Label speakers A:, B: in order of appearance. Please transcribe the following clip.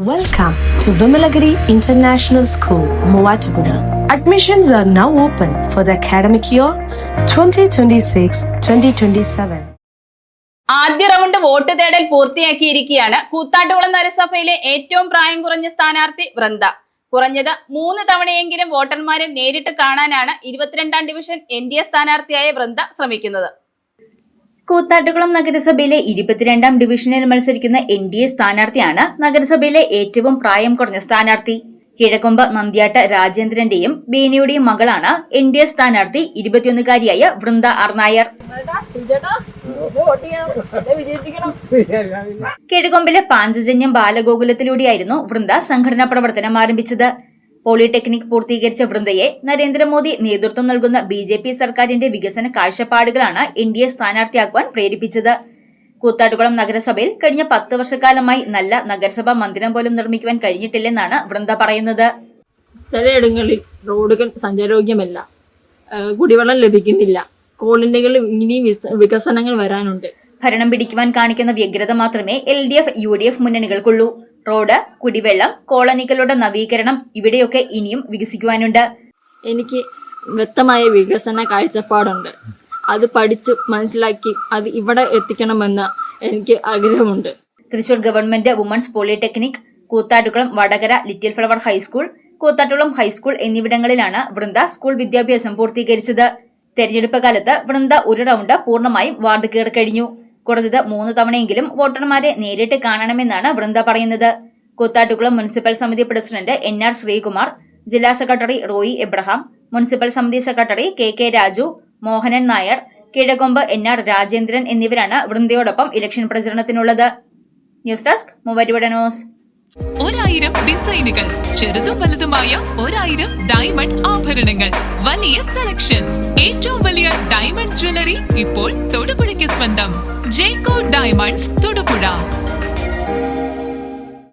A: Welcome to Vimalagiri International School, Muvatupura. Admissions are now open for the academic year 2026-2027.
B: ആദ്യ round vote തേടൽ പൂർത്തിയാക്കിയിരിക്കുകയാണ്. Koothattukulam നഗരസഭയിലെ ഏറ്റവും പ്രായം കുറഞ്ഞ സ്ഥാനാർത്ഥി വൃന്ദ. കുറഞ്ഞത് 3 തവണയെങ്കിലും വോട്ടർമാരെ നേരിട്ട് കാണാനാണ് 22ാം ഡിവിഷൻ NDA സ്ഥാനാർത്ഥിയായ വൃന്ദ ശ്രമിക്കുന്നത്.
C: കൂത്താട്ടുകുളം നഗരസഭയിലെ 22ാം ഡിവിഷനിൽ മത്സരിക്കുന്ന NDA സ്ഥാനാർത്ഥിയാണ് നഗരസഭയിലെ ഏറ്റവും പ്രായം കുറഞ്ഞ സ്ഥാനാർത്ഥി. കിഴക്കൊമ്പ് നന്ദ്യാട്ട് രാജേന്ദ്രന്റെയും ബേനിയുടെയും മകളാണ് NDA സ്ഥാനാർത്ഥി 21-കാരിയായ വൃന്ദ ആർ നായർ. കിഴക്കൊമ്പിലെ പാഞ്ചജന്യം ബാലഗോകുലത്തിലൂടെയായിരുന്നു വൃന്ദ സംഘടനാ പ്രവർത്തനം ആരംഭിച്ചത്. പോളിടെക്നിക് പൂർത്തീകരിച്ച വൃന്ദയെ നരേന്ദ്രമോദി നേതൃത്വം നൽകുന്ന BJP സർക്കാരിന്റെ വികസന കാഴ്ചപ്പാടുകളാണ് NDA സ്ഥാനാർത്ഥിയാക്കുവാൻ പ്രേരിപ്പിച്ചത്. കൂത്താട്ടുകുളം നഗരസഭയിൽ കഴിഞ്ഞ 10 വർഷക്കാലമായി നല്ല നഗരസഭാ മന്ദിരം പോലും നിർമ്മിക്കുവാൻ കഴിഞ്ഞിട്ടില്ലെന്നാണ് വൃന്ദ പറയുന്നത്.
D: ചിലയിടങ്ങളിൽ റോഡുകൾ സഞ്ചാരയോഗ്യമല്ല, കുടിവെള്ളം ലഭിക്കുന്നില്ല, കോളനികളിൽ ഇനിയും വികസനങ്ങൾ വരാനുണ്ട്.
C: ഭരണം പിടിക്കുവാൻ കാണിക്കുന്ന വ്യഗ്രത മാത്രമേ LDF UDF മുന്നണികൾക്കുള്ളൂ. റോഡ്, കുടിവെള്ളം, കോളനികളുടെ നവീകരണം ഇവിടെയൊക്കെ ഇനിയും വികസിക്കുവാനുണ്ട്.
D: എനിക്ക് വ്യക്തമായ വികസന കാഴ്ചപ്പാടുണ്ട്. അത് പഠിച്ചു മനസ്സിലാക്കി അത് ഇവിടെ എത്തിക്കണമെന്ന് എനിക്ക് ആഗ്രഹമുണ്ട്.
C: Thrissur government women's polytechnic, Koothattukulam Vadakara little flower high school, Koothattukulam high school എന്നിവിടങ്ങളിലാണ് വൃന്ദ സ്കൂൾ വിദ്യാഭ്യാസം പൂർത്തീകരിച്ചത്. തെരഞ്ഞെടുപ്പ് കാലത്ത് വൃന്ദ ഒരു റൗണ്ട് പൂർണ്ണമായും വാർഡ് കയറി കഴിഞ്ഞു. കുറഞ്ഞത് 3 തവണയെങ്കിലും വോട്ടർമാരെ നേരിട്ട് കാണണമെന്നാണ് വൃന്ദ പറയുന്നത്. കൂത്താട്ടുകുളം മുനിസിപ്പൽ സമിതി പ്രസിഡന്റ് NR ശ്രീകുമാർ, ജില്ലാ സെക്രട്ടറി റോയി എബ്രഹാം, മുനിസിപ്പൽ സമിതി secretary KK Raju, Mohanan Nair, Kizhakkombu NR Rajendran എന്നിവരാണ് വൃന്ദയോടൊപ്പം ഇലക്ഷൻ പ്രചരണത്തിനുള്ളത്. News desk Muvattupuzha news.
E: 1000 ഡിസൈനുകൾ, ചെറുതും വലുതുമായ 1000 ഡയമണ്ട് ആഭരണങ്ങൾ, വലിയ സെലക്ഷൻ, ഏറ്റവും വലിയ ഡയമണ്ട് ജ്വല്ലറി ഇപ്പോൾ തൊടുപുഴയ്ക്ക് സ്വന്തം. ജേക്കോ ഡയമണ്ട്സ് തൊടുപുഴ.